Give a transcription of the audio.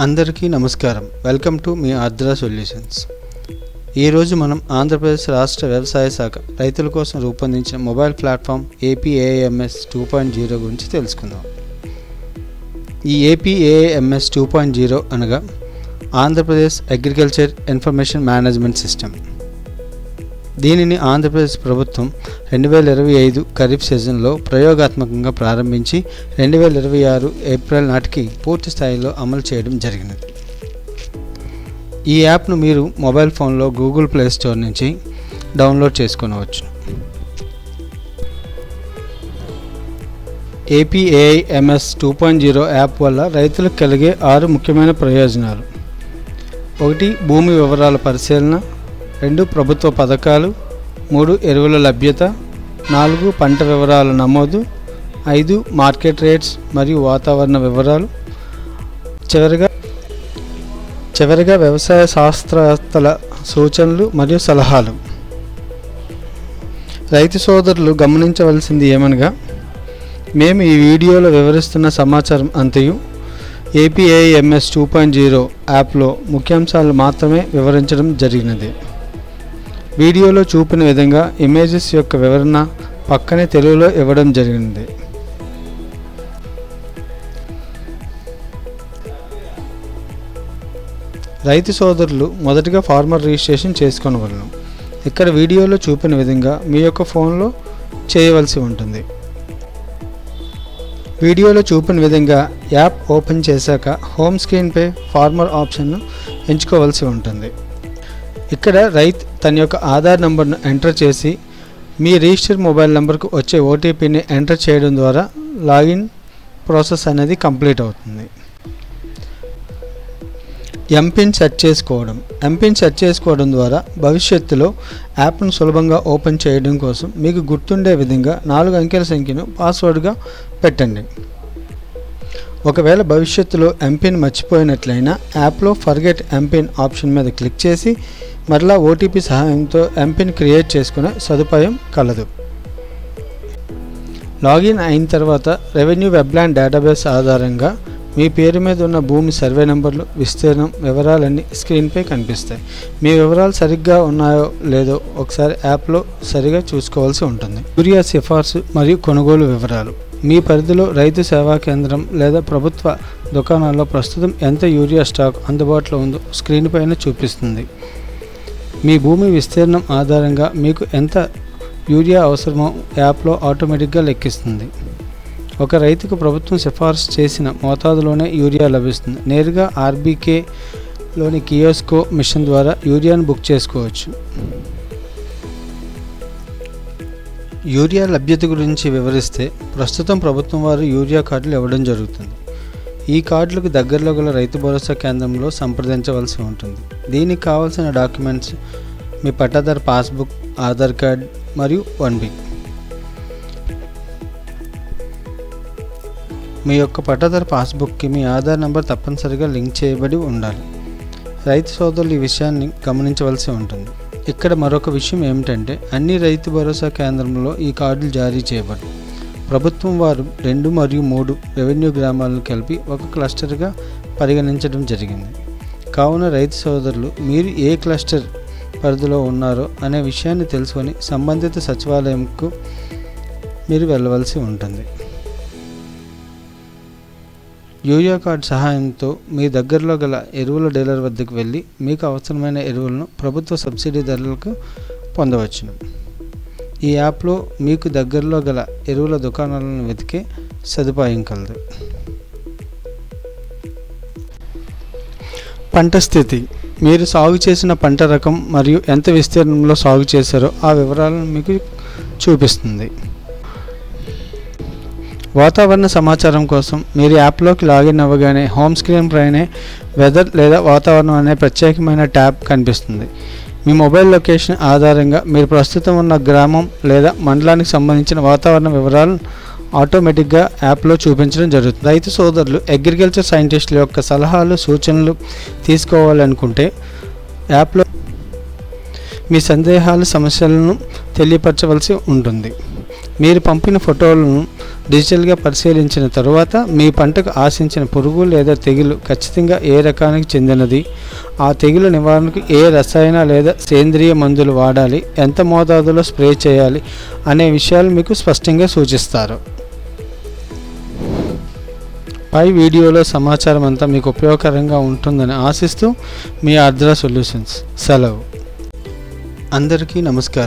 అందరికీ నమస్కారం. Welcome to me ఆర్ద్ర solutions. ఈరోజు మనం ఆంధ్రప్రదేశ్ రాష్ట్ర వ్యవసాయ శాఖ రైతుల కోసం రూపొందించిన మొబైల్ ప్లాట్ఫామ్ APAMS 2.0 గురించి తెలుసుకుందాం. ఈ APAMS 2.0 అనగా Andhra Pradesh agriculture information management system. దీనిని ఆంధ్రప్రదేశ్ ప్రభుత్వం 2025 ఖరీఫ్ సీజన్లో ప్రయోగాత్మకంగా ప్రారంభించి 2026 ఏప్రిల్ నాటికి పూర్తి స్థాయిలో అమలు చేయడం జరిగినది. ఈ యాప్ను మీరు మొబైల్ ఫోన్లో గూగుల్ ప్లే స్టోర్ నుంచి డౌన్లోడ్ చేసుకొనవచ్చు. APAMS 2.0 యాప్ వల్ల రైతులకు కలిగే 6 ముఖ్యమైన ప్రయోజనాలు. 1. భూమి వివరాల పరిశీలన. 2. ప్రభుత్వ పథకాలు. 3. ఎరువుల లభ్యత. 4. పంట వివరాల నమోదు. 5. మార్కెట్ రేట్స్ మరియు వాతావరణ వివరాలు. చివరిగా వ్యవసాయ శాస్త్రవేత్తల సూచనలు మరియు సలహాలు. రైతు సోదరులు గమనించవలసింది ఏమనగా, మేము ఈ వీడియోలో వివరిస్తున్న సమాచారం అంతయు APAMS 2.0 యాప్లో ముఖ్యాంశాలు మాత్రమే వివరించడం జరిగినది. వీడియోలో చూపిన విధంగా ఇమేజెస్ యొక్క వివరణ పక్కనే తెలుగులో ఇవ్వడం జరిగింది. రైతు సోదరులు మొదటిగా ఫార్మర్ రిజిస్ట్రేషన్ చేసుకోనవలను. ఇక్కడ వీడియోలో చూపిన విధంగా మీ యొక్క ఫోన్లో చేయవలసి ఉంటుంది. వీడియోలో చూపిన విధంగా యాప్ ఓపెన్ చేశాక హోమ్ స్క్రీన్పై ఫార్మర్ ఆప్షన్ను ఎంచుకోవాల్సి ఉంటుంది. ఇక్కడ రైతు తన యొక్క ఆధార్ నంబర్ను ఎంటర్ చేసి మీ రిజిస్టర్ మొబైల్ నెంబర్కు వచ్చే OTPని ఎంటర్ చేయడం ద్వారా లాగిన్ ప్రాసెస్ అనేది కంప్లీట్ అవుతుంది. ఎంపిన్ సెట్ చేసుకోవడం. ఎంపిన్ సెట్ చేసుకోవడం ద్వారా భవిష్యత్తులో యాప్ను సులభంగా ఓపెన్ చేయడం కోసం మీకు గుర్తుండే విధంగా 4 అంకెల సంఖ్యను పాస్వర్డ్గా పెట్టండి. ఒకవేళ భవిష్యత్తులో ఎంపిన్ మర్చిపోయినట్లయినా యాప్లో ఫర్గెట్ ఎంపిన్ ఆప్షన్ మీద క్లిక్ చేసి మరలా OTP సహాయంతో ఎంపిన్ క్రియేట్ చేసుకునే సదుపాయం కలదు. లాగిన్ అయిన తర్వాత రెవెన్యూ వెబ్లాండ్ డేటాబేస్ ఆధారంగా మీ పేరు మీద ఉన్న భూమి సర్వే నెంబర్లు, విస్తీర్ణం వివరాలన్నీ స్క్రీన్పై కనిపిస్తాయి. మీ వివరాలు సరిగ్గా ఉన్నాయో లేదో ఒకసారి యాప్లో సరిగా చూసుకోవాల్సి ఉంటుంది. యూరియా సిఫార్సు మరియు కొనుగోలు వివరాలు. మీ పరిధిలో రైతు సేవా కేంద్రం లేదా ప్రభుత్వ దుకాణాల్లో ప్రస్తుతం ఎంత యూరియా స్టాక్ అందుబాటులో ఉందో స్క్రీన్ పైన చూపిస్తుంది. మీ భూమి విస్తీర్ణం ఆధారంగా మీకు ఎంత యూరియా అవసరమో యాప్లో ఆటోమేటిక్గా లెక్కిస్తుంది. ఒక రైతుకు ప్రభుత్వం సిఫార్సు చేసిన మోతాదులోనే యూరియా లభిస్తుంది. నేరుగా RBKలోని కియోస్కో మిషన్ ద్వారా యూరియాను బుక్ చేసుకోవచ్చు. యూరియా లభ్యత గురించి వివరిస్తే, ప్రస్తుతం ప్రభుత్వం వారు యూరియా కార్డులు ఇవ్వడం జరుగుతుంది. ఈ కార్డులకు దగ్గరలో గల రైతు భరోసా కేంద్రంలో సంప్రదించవలసి ఉంటుంది. దీనికి కావాల్సిన డాక్యుమెంట్స్ మీ పట్టాదారు పాస్బుక్, ఆధార్ కార్డ్ మరియు 1B. మీ యొక్క పట్టాదారు పాస్బుక్కి మీ ఆధార్ నెంబర్ తప్పనిసరిగా లింక్ చేయబడి ఉండాలి. రైతు సోదరులు ఈ విషయాన్ని గమనించవలసి ఉంటుంది. ఇక్కడ మరొక విషయం ఏమిటంటే, అన్ని రైతు భరోసా కేంద్రంలో ఈ కార్డులు జారీ చేయబడవు. ప్రభుత్వం వారు 2 మరియు 3 రెవెన్యూ గ్రామాలను కలిపి ఒక క్లస్టర్గా పరిగణించడం జరిగింది. కావున రైతు సోదరులు మీరు ఏ క్లస్టర్ పరిధిలో ఉన్నారో అనే విషయాన్ని తెలుసుకొని సంబంధిత సచివాలయంకు మీరు వెళ్ళవలసి ఉంటుంది. యూరియా కార్డు సహాయంతో మీ దగ్గరలో గల ఎరువుల డీలర్ వద్దకు వెళ్ళి మీకు అవసరమైన ఎరువులను ప్రభుత్వ సబ్సిడీ ధరలకు పొందవచ్చును. ఈ యాప్లో మీకు దగ్గరలో గల ఎరువుల దుకాణాలను వెతికే సదుపాయం కలదు. పంట స్థితి. మీరు సాగు చేసిన పంట రకం మరియు ఎంత విస్తీర్ణంలో సాగు చేశారో ఆ వివరాలను మీకు చూపిస్తుంది. వాతావరణ సమాచారం కోసం మీరు యాప్లోకి లాగిన్ అవ్వగానే హోమ్ స్క్రీన్ పైనే వెదర్ లేదా వాతావరణం అనే ప్రత్యేకమైన ట్యాబ్ కనిపిస్తుంది. మీ మొబైల్ లొకేషన్ ఆధారంగా మీరు ప్రస్తుతం ఉన్న గ్రామం లేదా మండలానికి సంబంధించిన వాతావరణ వివరాలను ఆటోమేటిక్గా యాప్లో చూపించడం జరుగుతుంది. రైతు సోదరులు అగ్రికల్చర్ సైంటిస్టుల యొక్క సలహాలు, సూచనలు తీసుకోవాలనుకుంటే యాప్లో మీ సందేహాలు, సమస్యలను తెలియపరచవలసి ఉంటుంది. మీరు పంపిన ఫోటోలను డిజిటల్గా పరిశీలించిన తరువాత మీ పంటకు ఆశించిన పురుగు లేదా తెగులు ఖచ్చితంగా ఏ రకానికి చెందినది, ఆ తెగులు నివారణకు ఏ రసాయన లేదా సేంద్రియ మందులు వాడాలి, ఎంత మోతాదులో స్ప్రే చేయాలి అనే విషయాలు మీకు స్పష్టంగా సూచిస్తారు. పై వీడియోలో సమాచారం అంతా మీకు ఉపయోగకరంగా ఉంటుందని ఆశిస్తూ మీ ఆర్ద్ర సొల్యూషన్స్. సెలవు. అందరికీ నమస్కారం.